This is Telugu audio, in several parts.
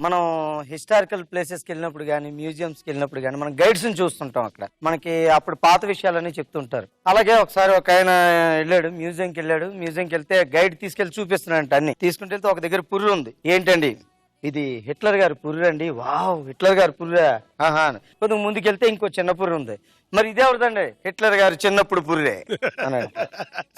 మనం హిస్టారికల్ ప్లేసెస్కి వెళ్ళినప్పుడు కానీ మ్యూజియంస్కి వెళ్ళినప్పుడు కానీ మనం గైడ్స్ని చూస్తుంటాం. అక్కడ మనకి అప్పుడు పాత విషయాలన్నీ చెప్తుంటారు. అలాగే ఒకసారి ఒక ఆయన వెళ్ళాడు, మ్యూజియంకి వెళ్తే గైడ్ తీసుకెళ్లి చూపిస్తున్నాడంట. అన్ని తీసుకుంటే వెళ్తే ఒక దగ్గర పుర్రు ఉంది. ఏంటండి ఇది? హిట్లర్ గారి పుర్రు అండి. వావ్, హిట్లర్ గారి పుర్రా? ఆహా. కొద్దిగా ముందుకెళ్తే ఇంకో చిన్న పుర్రు ఉంది. మరి ఇదే అవుతుందండి, హిట్లర్ గారు చిన్నప్పుడు పుర్రే అన్నాడు.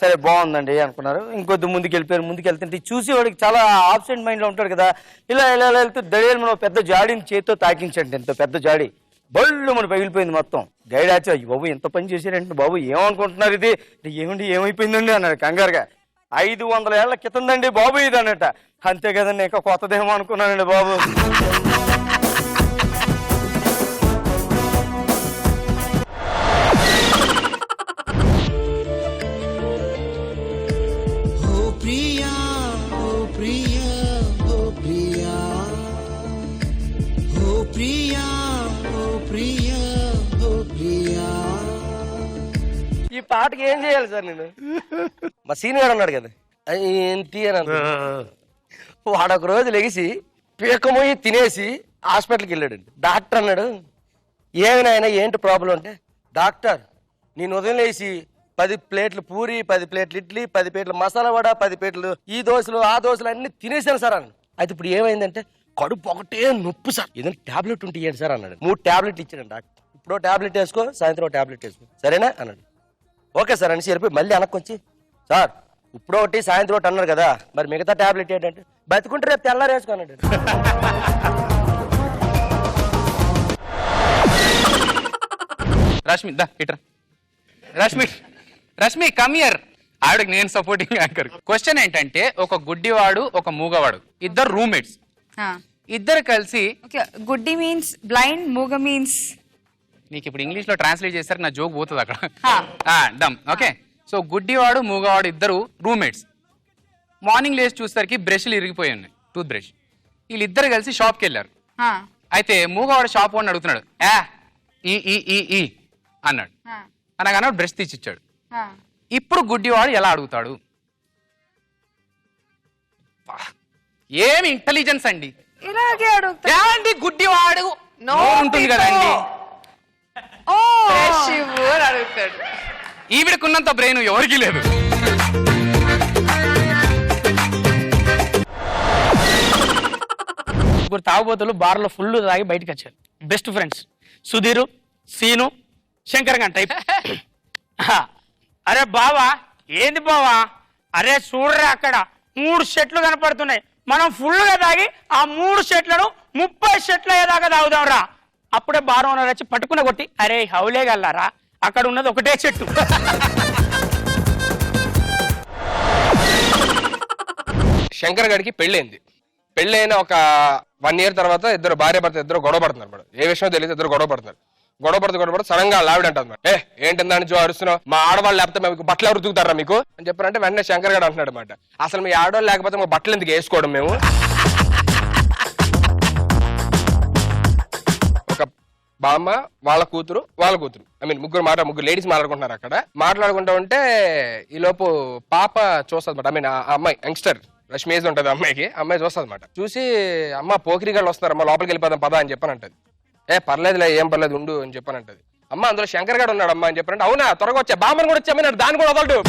సరే బాగుందండి అనుకున్నారు. ఇంకొద్ది ముందుకెళ్తుంటే చూసి వాడికి చాలా ఆబ్సెంట్ మైండ్ లో ఉంటాడు కదా. ఇలా ఇలా ఇలా వెళ్తూ దళియలు మనం పెద్ద జాడిని చేతితో తాకించండి. ఎంతో పెద్ద జాడి బళ్ళు మన పగిలిపోయింది మొత్తం. గైడ్ ఆచా, బాబు ఎంత పని చేశారంటే బాబు, ఏమనుకుంటున్నారు ఇది? ఏమండి ఏమైపోయిందండి అన్నాడు కంగారుగా. 500 ఏళ్ల క్రితందండి బాబు ఇది అన్నట. అంతే కదండి, ఇంకా కొత్తదేమో అనుకున్నానండి బాబు. ఈ పాటకి ఏం చేయాలి సార్ నేను? మా సీనియర్ అన్నాడు కదా ఏంటి అని అన్నాడు. వాడు ఒక రోజు లెగిసి పీకమోయి తినేసి హాస్పిటల్కి వెళ్ళాడండి. డాక్టర్ అన్నాడు, ఏమైనా ఏంటి ప్రాబ్లం అంటే, డాక్టర్ నేను ఉదయం లేచి 10 ప్లేట్లు పూరి, 10 ప్లేట్లు ఇడ్లీ, 10 ప్లేట్లు మసాలా వడ, 10 ప్లేట్లు ఈ దోశలు ఆ దోశలు అన్ని తినేసాను సార్ అన్నాడు. అయితే ఇప్పుడు ఏమైందంటే, కడుపు ఒకటే నొప్పి సార్, ఏదైనా టాబ్లెట్ ఉంటే ఇవ్వండి సార్ అన్నాడు. 3 టాబ్లెట్లు ఇచ్చాడు డాక్టర్. ఇప్పుడు టాబ్లెట్ వేసుకో, సాయంత్రం టాబ్లెట్ వేసుకో, సరేనా అన్నాడు. ఓకే సార్ అని చెప్పి మళ్ళీ వెనక్కొచ్చి, సార్ ఇప్పుడు ఒకటి సాయంత్రం ఒకటి అన్నారు కదా, మరి మిగతా టాబ్లెట్ ఏంటంటే, బతుకుంటే రేపు తెల్లారు వేసుకోనండి. రష్మి దా ఇట్రా. Rashmi come here. ఆవిడకి నేను సపోర్టింగ్ యాంకర్. క్వశ్చన్ ఏంటంటే, ఒక గుడ్డివాడు ఒక మూగవాడు ఇద్దరు రూమ్మేట్స్. ఇద్దరు కలిసి గుడ్డి మీన్స్ బ్లైండ్, మూగ మీన్స్ నీకు ఇప్పుడు ఇంగ్లీష్ లో ట్రాన్స్లేట్ చేస్తారు, నా జోక్ పోతుంది అక్కడ. డమ్. ఓకే, సో గుడ్డివాడు మూగవాడు ఇద్దరు రూమ్మేట్స్. మార్నింగ్ లేచి చూసేసరికి బ్రష్లు ఇరిగిపోయి ఉన్నాయి, టూత్ బ్రష్. వీళ్ళిద్దరు కలిసి షాప్కి వెళ్ళారు. అయితే మూగవాడు షాప్ వాడిని అడుగుతున్నాడు, ఈ అన్నాడు. అనగానే బ్రష్ తీసిచ్చాడు. ఇప్పుడు గుడ్డివాడు ఎలా అడుగుతాడు? ఏమి ఇంటెలిజెన్స్ అండి. ఇలాగే అడుగుతా అండి, గుడ్డివాడు ఉంటుంది కదండి, అడుగుతాడు. ఈవిడకున్నంత బ్రెయిన్ ఎవరికి లేదు. ముగ్గురు తాగుబోతులు బార్లో ఫుల్ తాగి బయటకు వచ్చారు. బెస్ట్ ఫ్రెండ్స్ సుధీరు, సీను, శంకర్ గంట టైప్. అరే బావా, ఏంది బావా? అరే చూడరా, అక్కడ 3 షెట్లు కనపడుతున్నాయి. మనం ఫుల్గా తాగి ఆ 3 షెట్లను 30 షెట్ల ఏదాకా తాగుదాం రా. అప్పుడే బార్ ఓనర్ వచ్చి పట్టుకున్న కొట్టి, అరే హౌలే గల్లారా, అక్కడ ఉన్నది ఒకటే చెట్టు. శంకర్ గడికి పెళ్ళైంది. పెళ్ళైన ఒక 1 year తర్వాత ఇద్దరు భార్య భర్త ఇద్దరు గొడవ పడుతున్నారు మేడం. ఏ విషయం తెలియదు, ఇద్దరు గొడవ పడుతున్నారు. గొడవ సడన్ గా లావిడ అంటారు, ఏంటి దాని జో అరుస్తున్నావు, మా ఆడవాళ్ళు లేకపోతే మీకు బట్టలు ఎవరు ఉతుకుతారా మీకు అని చెప్పారంటే వెంటనే శంకర్ గడు అంటున్నాడు అనమాట, అసలు మీ ఆడవాళ్ళు లేకపోతే మా బట్టలు ఎందుకు వేసుకోవడం మేము. ఒక బామ్మ, వాళ్ళ కూతురు ఐ మీన్ ముగ్గురు లేడీస్ మాట్లాడుకుంటున్నారు. అక్కడ మాట్లాడుకుంటూ ఉంటే ఈ లోపు పాప చూస్తుంది అనమాట. ఐ మీన్ ఆ అమ్మాయి యంగ్స్టర్, రష్మి ఏజ్ ఉంటుంది అమ్మాయికి. అమ్మాయి చూస్తుంది అనమాట. చూసి అమ్మ పోకిరి గాళ్ళు వస్తున్నారు, అమ్మ లోపలికి వెళ్ళిపోదాం పదా అని చెప్పని అంటది. పర్లేదులే, ఏం పర్లేదు ఉండు అని చెప్పని అంటది. అమ్మ అందులో శంకర్ గారు ఉన్నాడు అమ్మ అని చెప్పారంటే, అవునా త్వరగా వచ్చా, బామ్మని కూడా వచ్చామని దాన్ని కూడా వదలడు.